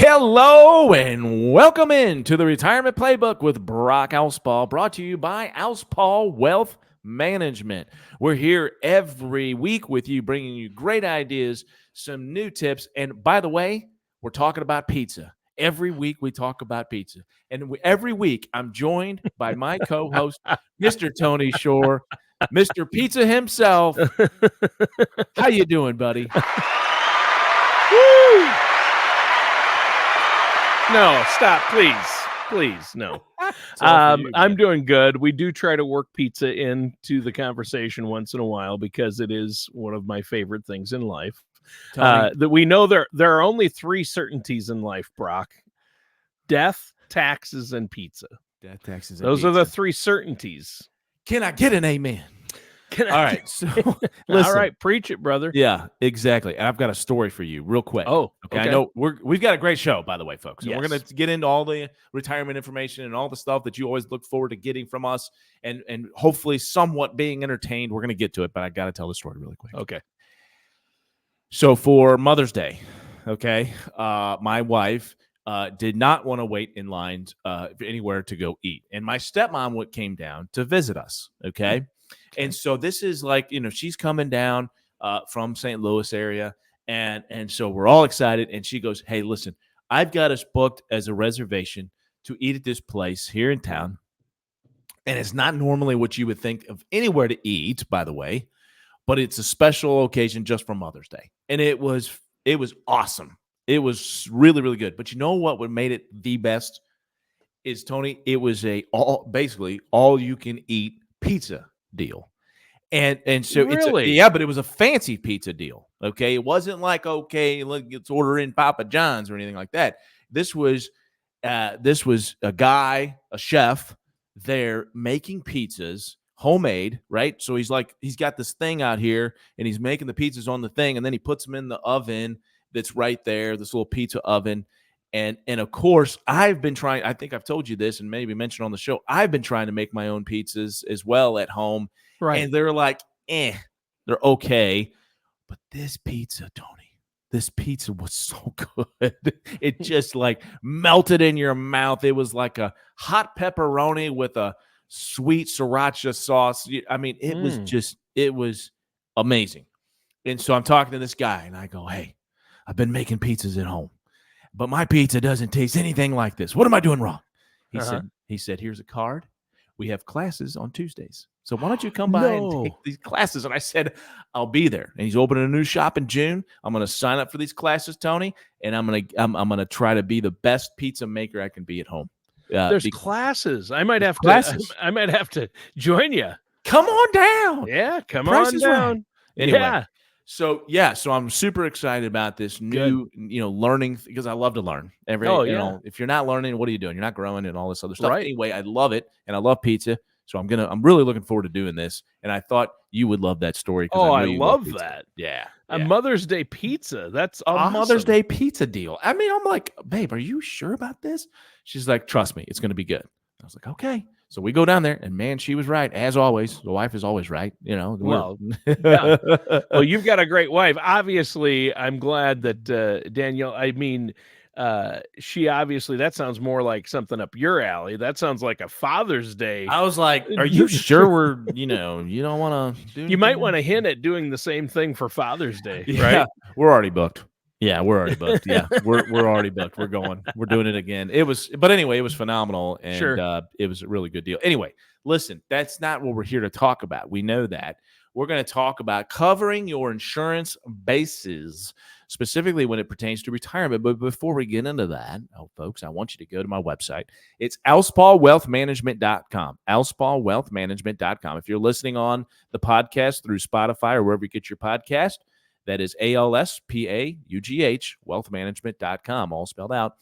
Hello and welcome in to the Retirement Playbook with Brock Alspaugh, brought to you by Alspaugh Wealth Management. We're here every week with you, bringing you great ideas, some new tips, and by the way, we're talking about pizza. Every week we talk about pizza, and every week I'm joined by my co-host, Mr. Tony Shore, Mr. Pizza himself. How you doing, buddy? Woo! No, stop, please, no. I'm doing good. We do try to work pizza into the conversation once in a while because it is one of my favorite things in life. That we know there are only three certainties in life, Brock: death, taxes, and pizza. Death, taxes, and Those are the three certainties. Can I get an amen? All right, so listen. All right, preach it, brother. Yeah, exactly. And I've got a story for you real quick. Oh, okay. I know we've got a great show, by the way, folks. And Yes. we're going to get into all the retirement information and all the stuff that you always look forward to getting from us and hopefully somewhat being entertained. We're going to get to it, but I got to tell the story really quick. Okay. So for Mother's Day, okay, my wife did not want to wait in lines anywhere to go eat. And my stepmom came down to visit us, okay? And so this is like, she's coming down from St. Louis area. And so we're all excited. And she goes, hey, listen, I've got us booked as a reservation to eat at this place here in town. And it's not normally what you would think of anywhere to eat, by the way, but it's a special occasion just for Mother's Day. And it was awesome. It was really, really good. But you know what made it the best is, Tony, it was basically all you can eat pizza deal. And so Really? but it was a fancy pizza deal. Okay. It wasn't like, okay, let's order in Papa John's or anything like that. This was a guy, a chef there making pizzas homemade, right? So he's got this thing out here and he's making the pizzas on the thing, and then he puts them in the oven that's right there, this little pizza oven. And of course, I've been trying, I think I've told you this and maybe mentioned on the show, I've been trying to make my own pizzas as well at home. Right. And they're like, they're okay. But this pizza, Tony, this pizza was so good. It just like melted in your mouth. It was like a hot pepperoni with a sweet sriracha sauce. I mean, it was amazing. And so I'm talking to this guy and I go, hey, I've been making pizzas at home, but my pizza doesn't taste anything like this. What am I doing wrong? He said, here's a card. We have classes on Tuesdays. So why don't you come by and take these classes? And I said, I'll be there. And he's opening a new shop in June. I'm going to sign up for these classes, Tony, and I'm going to try to be the best pizza maker I can be at home. There's classes. I might have to join you. Come on down. Yeah, come on down. Right. Anyway. So I'm super excited about this new, learning, because I love to learn. If you're not learning, what are you doing? You're not growing and all this other stuff. Right. Anyway, I love it and I love pizza. So I'm really looking forward to doing this. And I thought you would love that story. I love that. Yeah. A Mother's Day pizza. That's awesome. Mother's Day pizza deal. I mean, I'm like, babe, are you sure about this? She's like, trust me, it's going to be good. I was like, okay. So we go down there, and man, she was right, as always. The wife is always right, Well, yeah. Well, you've got a great wife. Obviously, I'm glad that Danielle, she obviously, that sounds more like something up your alley. That sounds like a Father's Day. I was like, are you sure you don't want to do anything? You might want to hint at doing the same thing for Father's Day, yeah, right? We're already booked. Yeah, we're already booked. Yeah, we're already booked. We're going. We're doing it again. It was phenomenal, and it was a really good deal. Anyway, listen, that's not what we're here to talk about. We know that. We're going to talk about covering your insurance bases, specifically when it pertains to retirement. But before we get into that, folks, I want you to go to my website. It's alspaughwealthmanagement.com, alspaughwealthmanagement.com. If you're listening on the podcast through Spotify or wherever you get your podcast, that is ALSPAUGH, wealthmanagement.com, all spelled out.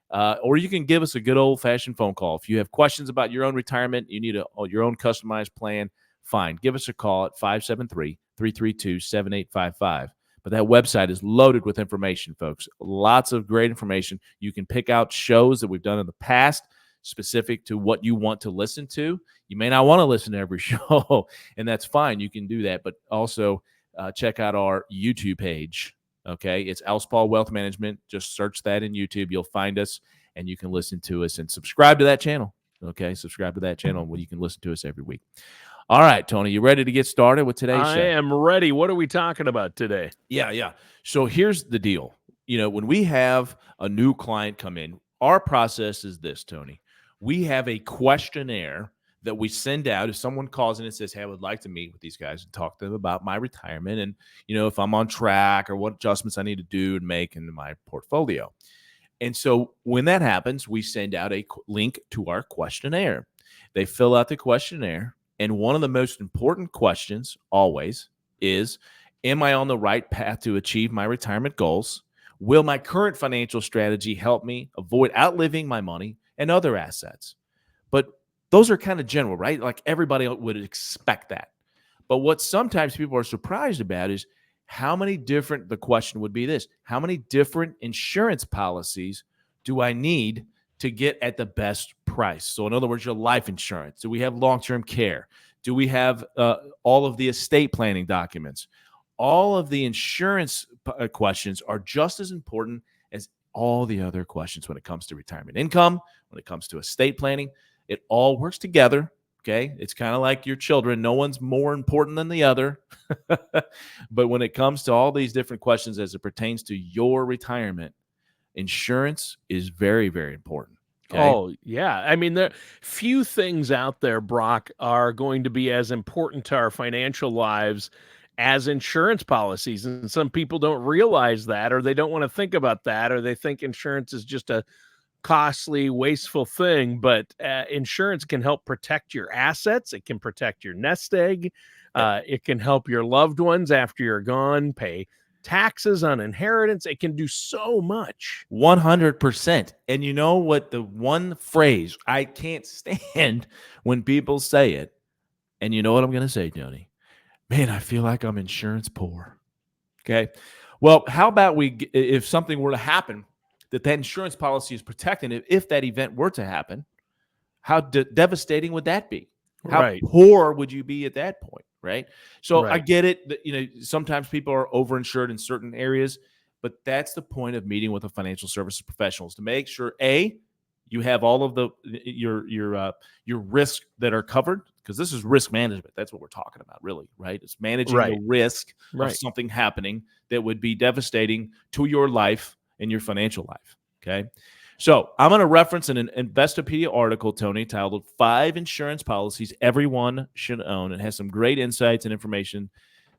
Or you can give us a good old-fashioned phone call. If you have questions about your own retirement, you need your own customized plan, fine. Give us a call at 573-332-7855. But that website is loaded with information, folks. Lots of great information. You can pick out shows that we've done in the past specific to what you want to listen to. You may not want to listen to every show, and that's fine. You can do that. But also check out our YouTube page, Okay, it's Alspaugh Wealth Management. Just search that in YouTube. You'll find us, and you can listen to us and subscribe to that channel. Okay, subscribe to that channel where you can listen to us every week. All right, Tony, you ready to get started with today's show? I am ready. What are we talking about today? Yeah. So here's the deal. When we have a new client come in, our process is this, Tony. We have a questionnaire that we send out. If someone calls in and says, hey, I would like to meet with these guys and talk to them about my retirement and, if I'm on track or what adjustments I need to do and make in my portfolio. And so when that happens, we send out a link to our questionnaire. They fill out the questionnaire. And one of the most important questions always is, am I on the right path to achieve my retirement goals? Will my current financial strategy help me avoid outliving my money and other assets? But those are kind of general, right? Like everybody would expect that. But what sometimes people are surprised about is the question would be this: how many different insurance policies do I need to get at the best price? So in other words, your life insurance. Do we have long-term care? Do we have all of the estate planning documents? All of the insurance questions are just as important as all the other questions when it comes to retirement income, when it comes to estate planning. It all works together. Okay. It's kind of like your children. No one's more important than the other. But when it comes to all these different questions as it pertains to your retirement, insurance is very, very important. Okay? Oh, yeah. I mean, there few things out there, Brock, are going to be as important to our financial lives as insurance policies. And some people don't realize that, or they don't want to think about that, or they think insurance is just a costly, wasteful thing. But insurance can help protect your assets. It can protect your nest egg. It can help your loved ones after you're gone pay taxes on inheritance. It can do so much. 100%. And you know what? The one phrase I can't stand when people say it, and you know what I'm going to say, Tony? Man, I feel like I'm insurance poor. Okay. Well, how about if something were to happen, that insurance policy is protecting it, if that event were to happen, how devastating would that be? How poor would you be at that point? Right. So I get it that, sometimes people are overinsured in certain areas, but that's the point of meeting with a financial services professionals, to make sure, you have all of your risks that are covered, because this is risk management. That's what we're talking about, really, right? It's managing the risk of something happening that would be devastating to your life and your financial life. Okay. So I'm going to reference an Investopedia article, Tony, titled 5 Insurance Policies Everyone Should Own. It has some great insights and information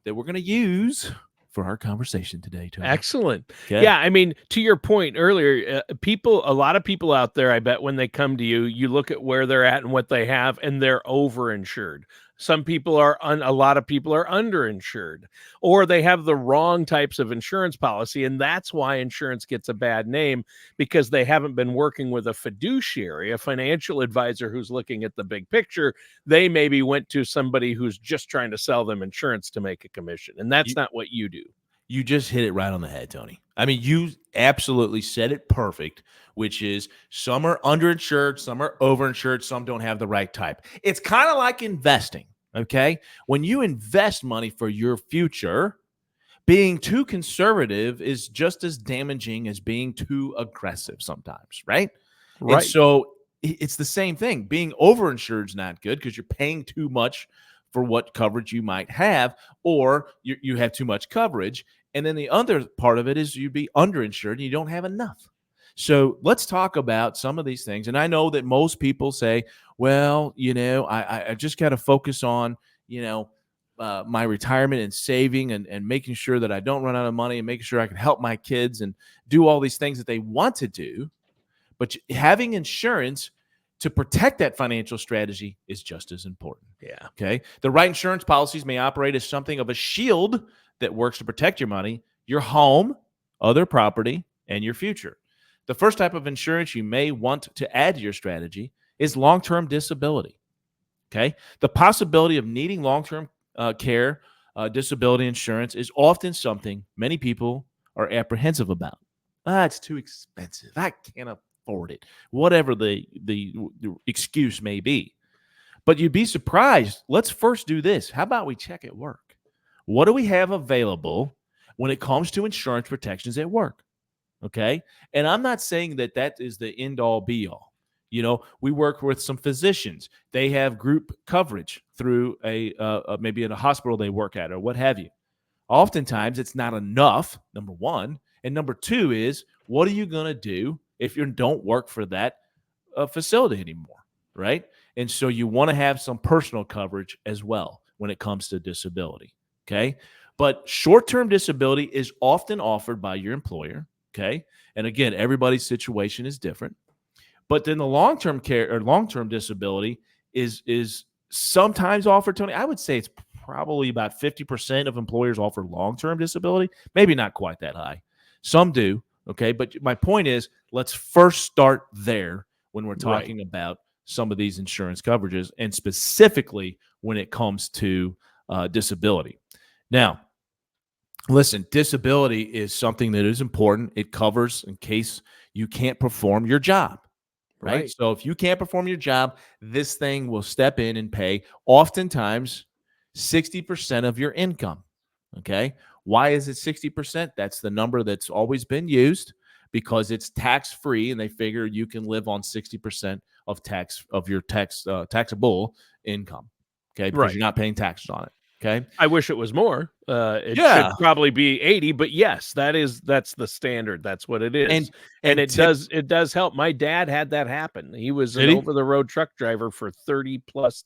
that we're going to use for our conversation today, Tony. Excellent. Okay. Yeah, I mean, to your point earlier, a lot of people out there, I bet when they come to you, you look at where they're at and what they have, and they're overinsured. Some people a lot of people are underinsured, or they have the wrong types of insurance policy. And that's why insurance gets a bad name, because they haven't been working with a fiduciary, a financial advisor who's looking at the big picture. They maybe went to somebody who's just trying to sell them insurance to make a commission. And that's not what you do. You just hit it right on the head, Tony. I mean, you absolutely said it perfect, which is some are underinsured, some are overinsured, some don't have the right type. It's kind of like investing, okay? When you invest money for your future, being too conservative is just as damaging as being too aggressive sometimes, right? And so it's the same thing. Being overinsured is not good, because you're paying too much for what coverage you might have, or you have too much coverage. And then the other part of it is you'd be underinsured and you don't have enough. So let's talk about some of these things. And I know that most people say, well, I just got to focus on, my retirement and saving and making sure that I don't run out of money and making sure I can help my kids and do all these things that they want to do. But having insurance to protect that financial strategy is just as important. Yeah. Okay. The right insurance policies may operate as something of a shield that works to protect your money, your home, other property, and your future. The first type of insurance you may want to add to your strategy is long-term disability. Okay. The possibility of needing long-term care, disability insurance is often something many people are apprehensive about. It's too expensive. I can't afford it. Whatever the excuse may be. But you'd be surprised. Let's first do this. How about we check at work? What do we have available when it comes to insurance protections at work. Okay. And I'm not saying that that is the end all be all. We work with some physicians. They have group coverage through maybe in a hospital they work at or what have you. Oftentimes it's not enough, number one. And number two is, what are you going to do if you don't work for that facility anymore? Right. And so you want to have some personal coverage as well when it comes to disability. Okay. But short-term disability is often offered by your employer. Okay. And again, everybody's situation is different. But then the long-term care or long-term disability is sometimes offered, Tony. I would say it's probably about 50% of employers offer long-term disability. Maybe not quite that high. Some do. Okay. But my point is, let's first start there when we're talking about some of these insurance coverages, and specifically when it comes to disability. Now, listen, disability is something that is important. It covers in case you can't perform your job, right? So if you can't perform your job, this thing will step in and pay oftentimes 60% of your income, okay? Why is it 60%? That's the number that's always been used because it's tax-free, and they figure you can live on 60% of your taxable income, okay? Because you're not paying taxes on it. Okay. I wish it was more. It should probably be 80, but yes, that's the standard. That's what it is. And it does help. My dad had that happen. He was an over-the-road truck driver for 30 plus.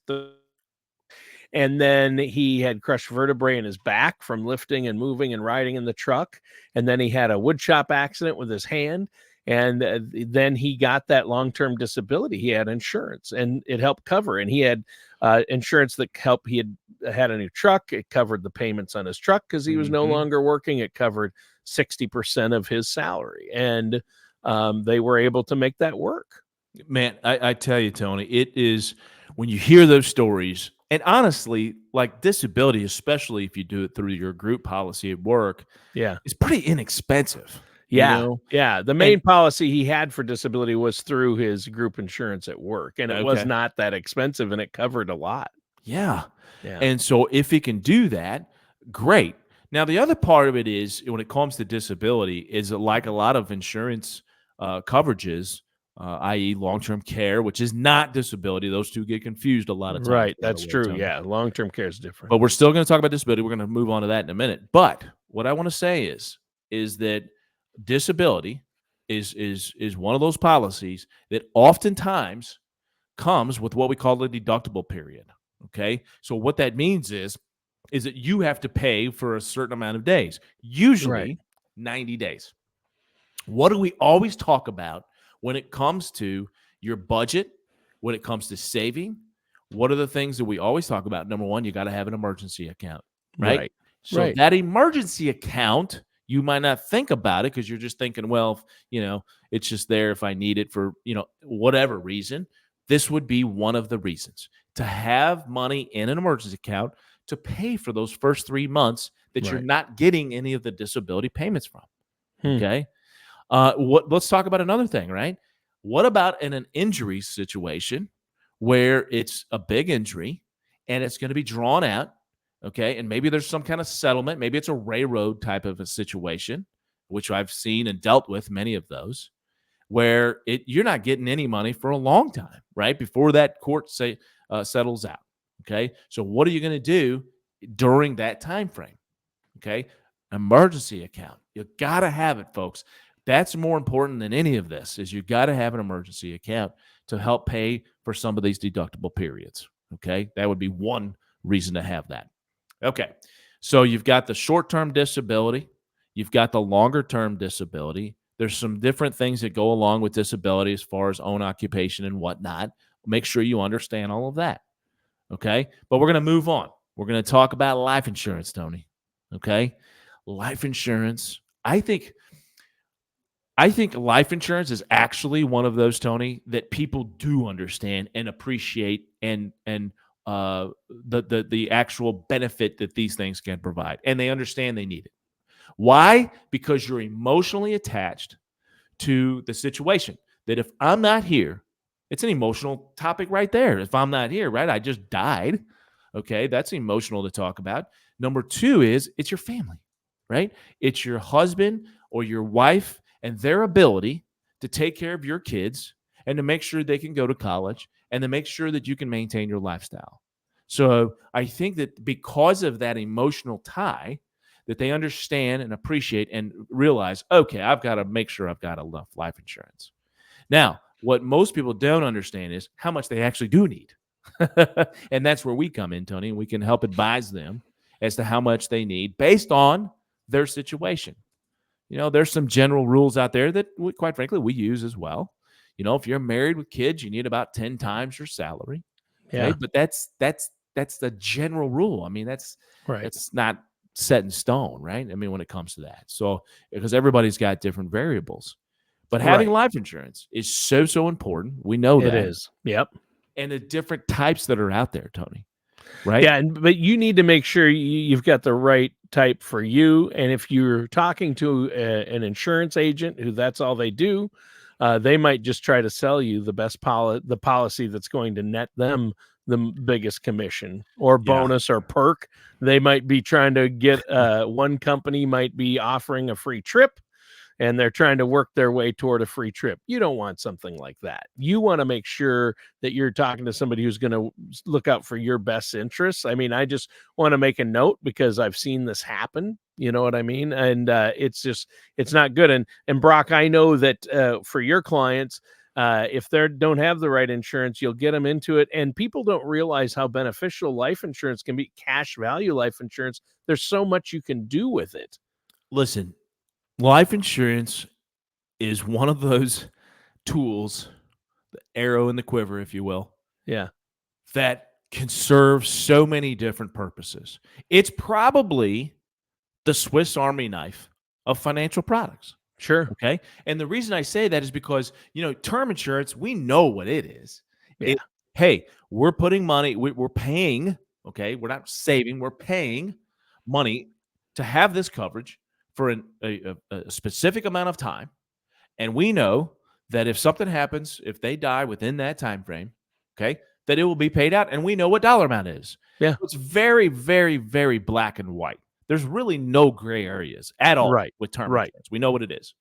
And then he had crushed vertebrae in his back from lifting and moving and riding in the truck. And then he had a wood shop accident with his hand. And then he got that long-term disability. He had insurance, and it helped cover. And he had insurance that helped. He had a new truck. It covered the payments on his truck because he was no longer working. It covered 60% of his salary, and they were able to make that work. Man, I tell you, Tony, it is when you hear those stories, and honestly, like disability, especially if you do it through your group policy at work, it's pretty inexpensive. Yeah. The main policy he had for disability was through his group insurance at work, and it was not that expensive, and it covered a lot. Yeah. And so if he can do that, great. Now, the other part of it is when it comes to disability is like a lot of insurance coverages, i.e. long-term care, which is not disability. Those two get confused a lot of times. Right. That's true. Yeah. Long-term care is different. But we're still going to talk about disability. We're going to move on to that in a minute. But what I want to say is that disability is one of those policies that oftentimes comes with what we call the deductible period. Okay. So what that means is that you have to pay for a certain amount of days, usually 90 days. What do we always talk about when it comes to your budget, when it comes to saving? What are the things that we always talk about? Number one, you got to have an emergency account, right? So that emergency account, you might not think about it because you're just thinking, well, it's just there if I need it for, whatever reason. This would be one of the reasons to have money in an emergency account to pay for those first 3 months that you're not getting any of the disability payments from. Okay. Let's talk about another thing, right? What about in an injury situation where it's a big injury and it's going to be drawn out? Okay. And maybe there's some kind of settlement. Maybe it's a railroad type of a situation, which I've seen and dealt with many of those, where you're not getting any money for a long time, right? Before that court settles out. Okay. So what are you going to do during that time frame? Okay. Emergency account. You got to have it, folks. That's more important than any of this, is you got to have an emergency account to help pay for some of these deductible periods. Okay. That would be one reason to have that. Okay. So you've got the short-term disability. You've got the longer-term disability. There's some different things that go along with disability as far as own occupation and whatnot. Make sure you understand all of that. Okay. But we're going to move on. We're going to talk about life insurance, Tony. Okay. Life insurance. I think life insurance is actually one of those, Tony, that people do understand and appreciate and the actual benefit that these things can provide. And they understand they need it. Why? Because you're emotionally attached to the situation. That if I'm not here, it's an emotional topic right there. If I'm not here, right? I just died. Okay. That's emotional to talk about. Number two is it's your family. right? It's your husband or your wife and their ability to take care of your kids and to make sure they can go to college and to make sure that you can maintain your lifestyle. So I think that because of that emotional tie, that they understand and appreciate and realize, okay, I've got to make sure I've got enough life insurance. Now, what most people don't understand is how much they actually do need. And that's where we come in, Tony, and we can help advise them as to how much they need based on their situation. There's some general rules out there that, quite frankly, we use as well. If you're married with kids, you need about 10 times your salary. Okay. Yeah. But that's the general rule. I mean, that's Right. not set in stone, right? I mean, when it comes to that. So, because everybody's got different variables. But having life insurance is so important. We know that. It is. Yep. And the different types that are out there, Tony. Right? Yeah, but you need to make sure you've got the right type for you. And if you're talking to an insurance agent who that's all they do, they might just try to sell you the best the policy that's going to net them the biggest commission or bonus or perk. They might be trying to get one company might be offering a free trip, and they're trying to work their way toward a free trip. You don't want something like that. You want to make sure that you're talking to somebody who's going to look out for your best interests. I mean, I just want to make a note because I've seen this happen. You know what I mean? And it's not good. And Brock, I know that for your clients, if they don't have the right insurance, you'll get them into it. And people don't realize how beneficial life insurance can be, cash value life insurance. There's so much you can do with it. Listen, life insurance is one of those tools, the arrow in the quiver, if you will. Yeah. That can serve so many different purposes. It's probably the Swiss Army knife of financial products. Sure. Okay. And the reason I say that is because, term insurance, we know what it is. Yeah. Hey, we're putting money, we're paying, okay, we're not saving, we're paying money to have this coverage for a specific amount of time. And we know that if something happens, if they die within that time frame, okay, that it will be paid out. And we know what dollar amount is. Yeah. It's very, very, very black and white. There's really no gray areas at all with term insurance. We know what it is.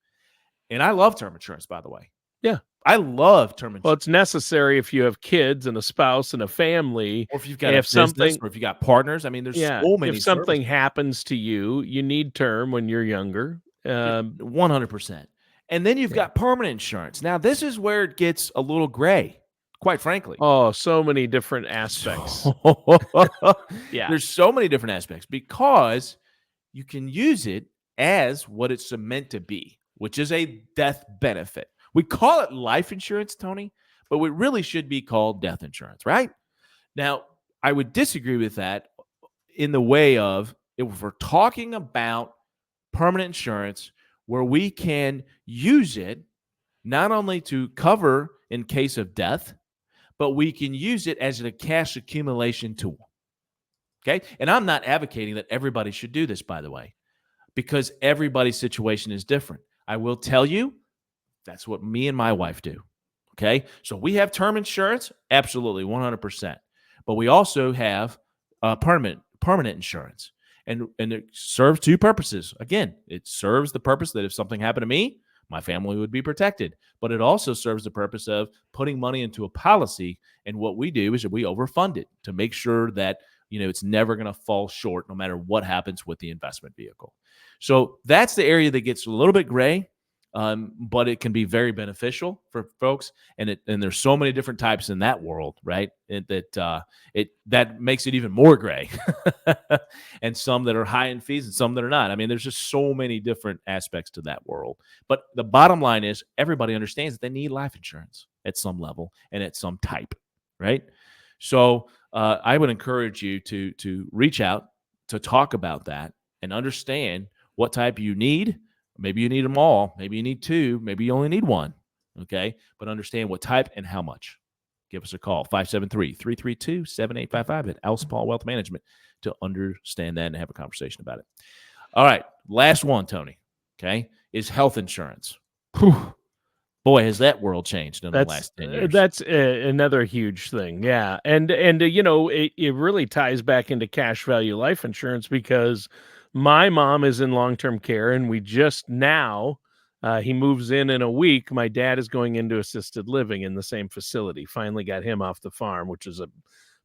And I love term insurance, by the way. Yeah. I love term insurance. Well, it's necessary if you have kids and a spouse and a family. Or if you've got a business, or if you got partners. I mean, there's so many. If something happens to you, you need term when you're younger. 100%. And then you've got permanent insurance. Now, this is where it gets a little gray, quite frankly. Oh, so many different aspects. Yeah. There's so many different aspects because you can use it as what it's meant to be, which is a death benefit. We call it life insurance, Tony, but it really should be called death insurance, right? Now, I would disagree with that in the way of if we're talking about permanent insurance where we can use it not only to cover in case of death, but we can use it as a cash accumulation tool. Okay? And I'm not advocating that everybody should do this, by the way, because everybody's situation is different. I will tell you, that's what me and my wife do. Okay? So we have term insurance, absolutely, 100%. But we also have permanent insurance. And it serves two purposes. Again, it serves the purpose that if something happened to me, my family would be protected. But it also serves the purpose of putting money into a policy. And what we do is that we overfund it to make sure that it's never going to fall short no matter what happens with the investment vehicle. So that's the area that gets a little bit gray. But it can be very beneficial for folks, and there's so many different types in that world, right? That makes it even more gray, and some that are high in fees and some that are not. I mean, there's just so many different aspects to that world. But the bottom line is, everybody understands that they need life insurance at some level and at some type, right? So I would encourage you to reach out to talk about that and understand what type you need. Maybe you need them all. Maybe you need two. Maybe you only need one. Okay? But understand what type and how much. Give us a call, 573-332-7855 at Alspaugh Wealth Management to understand that and have a conversation about it. All right. Last one, Tony, okay, is health insurance. Whew. Boy, has that world changed in the last 10 years. That's another huge thing. Yeah. And it really ties back into cash value life insurance because My mom is in long-term care, and we just now, he moves in a week. My dad is going into assisted living in the same facility. Finally got him off the farm, which is a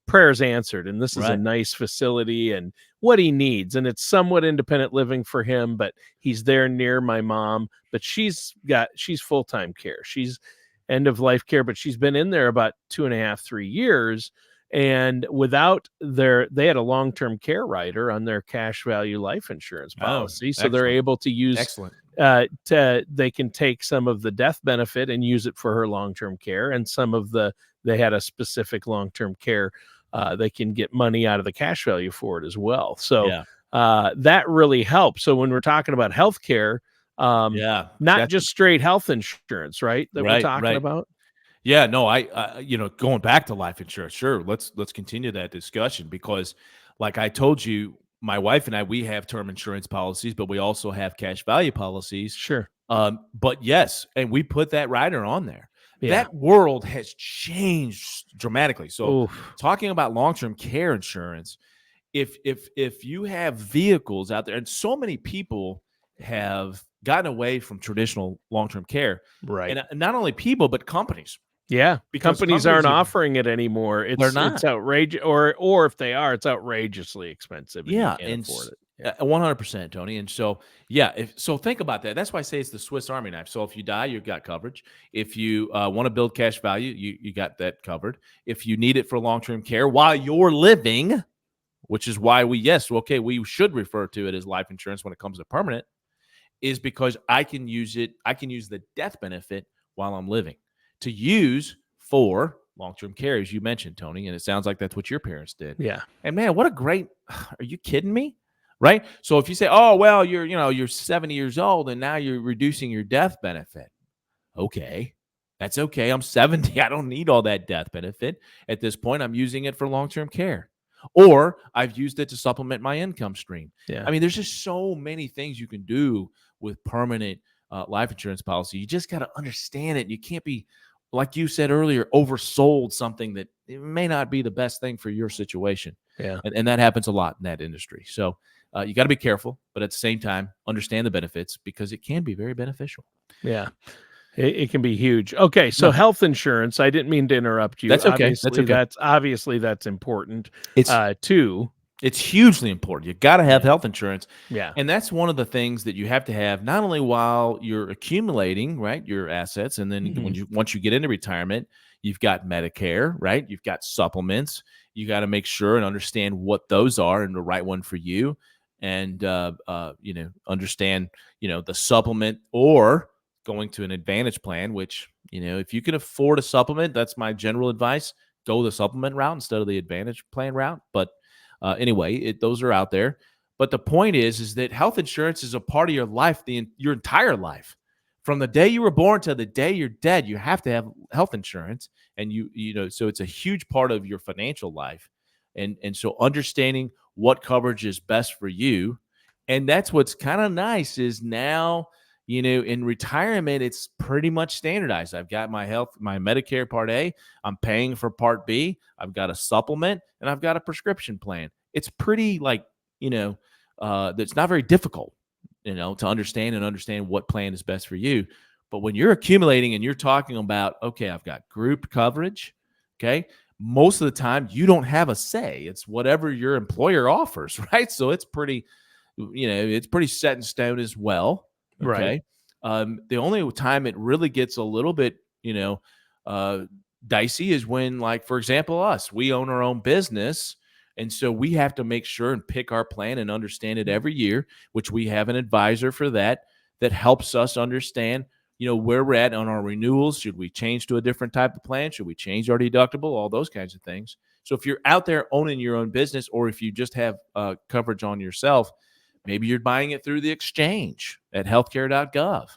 prayers answered. And this is a Right. nice facility and what he needs. And it's somewhat independent living for him, but he's there near my mom. But she's full-time care. She's end of life care, but she's been in there about 2.5, 3 years. And they had a long-term care rider on their cash value life insurance policy. So they're excellent. able to use, Excellent. they can take some of the death benefit and use it for her long-term care. And they had a specific long-term care. They can get money out of the cash value for it as well. So Yeah. that really helps. So when we're talking about healthcare, Yeah. not just straight health insurance, right? That we're talking about. Yeah, no, going back to life insurance, sure. Let's continue that discussion because, like I told you, my wife and I, we have term insurance policies, but we also have cash value policies. Sure. But yes, and we put that rider on there. Yeah. That world has changed dramatically. So, Oof. talking about long-term care insurance, if you have vehicles out there, and so many people have gotten away from traditional long-term care, Right. and not only people but companies. Yeah, Because companies aren't offering it anymore. They're not. It's outrageous, or if they are, it's outrageously expensive. And Yeah, you can't afford it. 100%, Tony. And so, yeah, so think about that. That's why I say it's the Swiss Army knife. So if you die, you've got coverage. If you want to build cash value, you got that covered. If you need it for long-term care while you're living, which is why we should refer to it as life insurance when it comes to permanent, is because I can use the death benefit while I'm living to use for long-term care, as you mentioned, Tony, and it sounds like that's what your parents did. Yeah. And man, what a great, are you kidding me? Right? So if you say, oh, well, you're 70 years old and now you're reducing your death benefit. Okay. That's okay. I'm 70. I don't need all that death benefit. At this point, I'm using it for long-term care. Or I've used it to supplement my income stream. Yeah. I mean, there's just so many things you can do with permanent life insurance policy. You just got to understand it. You can't be, like you said earlier, oversold something that it may not be the best thing for your situation. Yeah. And that happens a lot in that industry. So you got to be careful, but at the same time, understand the benefits because it can be very beneficial. Yeah. It can be huge. Okay, so health insurance. I didn't mean to interrupt you. That's okay. Obviously that's important. It's too. It's hugely important. You got to have health insurance. Yeah. And that's one of the things that you have to have not only while you're accumulating, right, your assets, and then once you get into retirement, you've got Medicare, right? You've got supplements. You got to make sure and understand what those are and the right one for you. And understand, the supplement or going to an Advantage plan, which, if you can afford a supplement, that's my general advice. Go the supplement route instead of the Advantage plan route. But anyway, those are out there. But the point is that health insurance is a part of your life, your entire life. From the day you were born to the day you're dead, you have to have health insurance. And so it's a huge part of your financial life. And so understanding what coverage is best for you. And that's what's kind of nice is now, in retirement, it's pretty much standardized. I've got my Medicare Part A. I'm paying for Part B. I've got a supplement and I've got a prescription plan. It's pretty that's not very difficult, to understand what plan is best for you. But when you're accumulating and you're talking about, okay, I've got group coverage, okay, most of the time you don't have a say. It's whatever your employer offers, right? So it's pretty, it's pretty set in stone as well. Okay. Right. The only time it really gets a little bit, dicey is when, like, for example, we own our own business. And so we have to make sure and pick our plan and understand it every year, which we have an advisor for that helps us understand, where we're at on our renewals. Should we change to a different type of plan? Should we change our deductible? All those kinds of things. So if you're out there owning your own business, or if you just have coverage on yourself, maybe you're buying it through the exchange at healthcare.gov.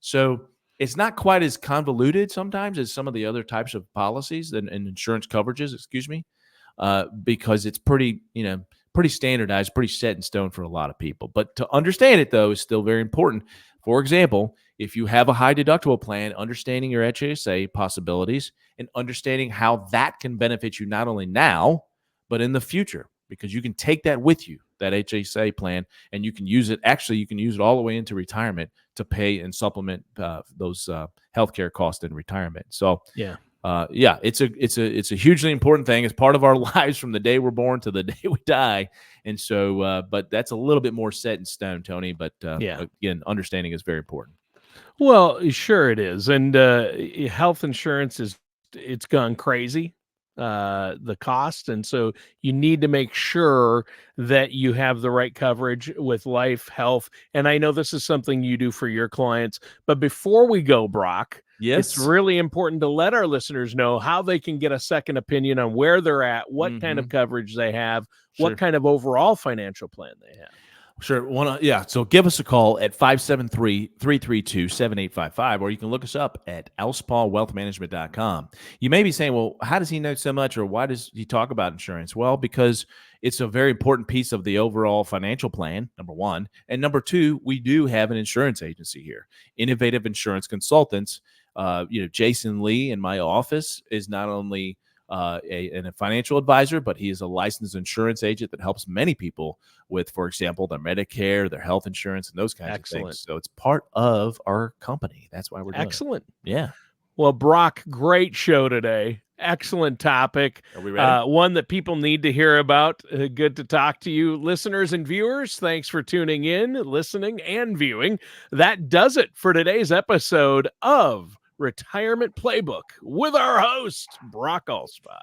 So it's not quite as convoluted sometimes as some of the other types of policies and insurance coverages, because it's pretty standardized, pretty set in stone for a lot of people. But to understand it, though, is still very important. For example, if you have a high deductible plan, understanding your HSA possibilities and understanding how that can benefit you not only now, but in the future, because you can take that with you. that HSA plan, and you can use it. Actually, you can use it all the way into retirement to pay and supplement those healthcare costs in retirement. So yeah. It's a hugely important thing. It's part of our lives from the day we're born to the day we die. And so, but that's a little bit more set in stone, Tony. But again, understanding is very important. Well, sure it is. And health insurance it's gone crazy, the cost. And so you need to make sure that you have the right coverage with life, health. And I know this is something you do for your clients. But before we go, Brock, it's really important to let our listeners know how they can get a second opinion on where they're at, what kind of coverage they have, what kind of overall financial plan they have. Sure. So give us a call at 573-332-7855, or you can look us up at alspaughwealthmanagement.com. You may be saying, well, how does he know so much, or why does he talk about insurance? Well, because it's a very important piece of the overall financial plan, number one. And number two, we do have an insurance agency here, Innovative Insurance Consultants. Jason Lee in my office is not only a financial advisor, but he is a licensed insurance agent that helps many people with, for example, their Medicare, their health insurance, and those kinds of things. So it's part of our company. That's why we're doing Excellent. It. Yeah. Well, Brock, great show today. Excellent topic. Are we ready? One that people need to hear about. Good to talk to you, listeners and viewers. Thanks for tuning in, listening, and viewing. That does it for today's episode of Retirement Playbook with our host, Brock Alspaugh.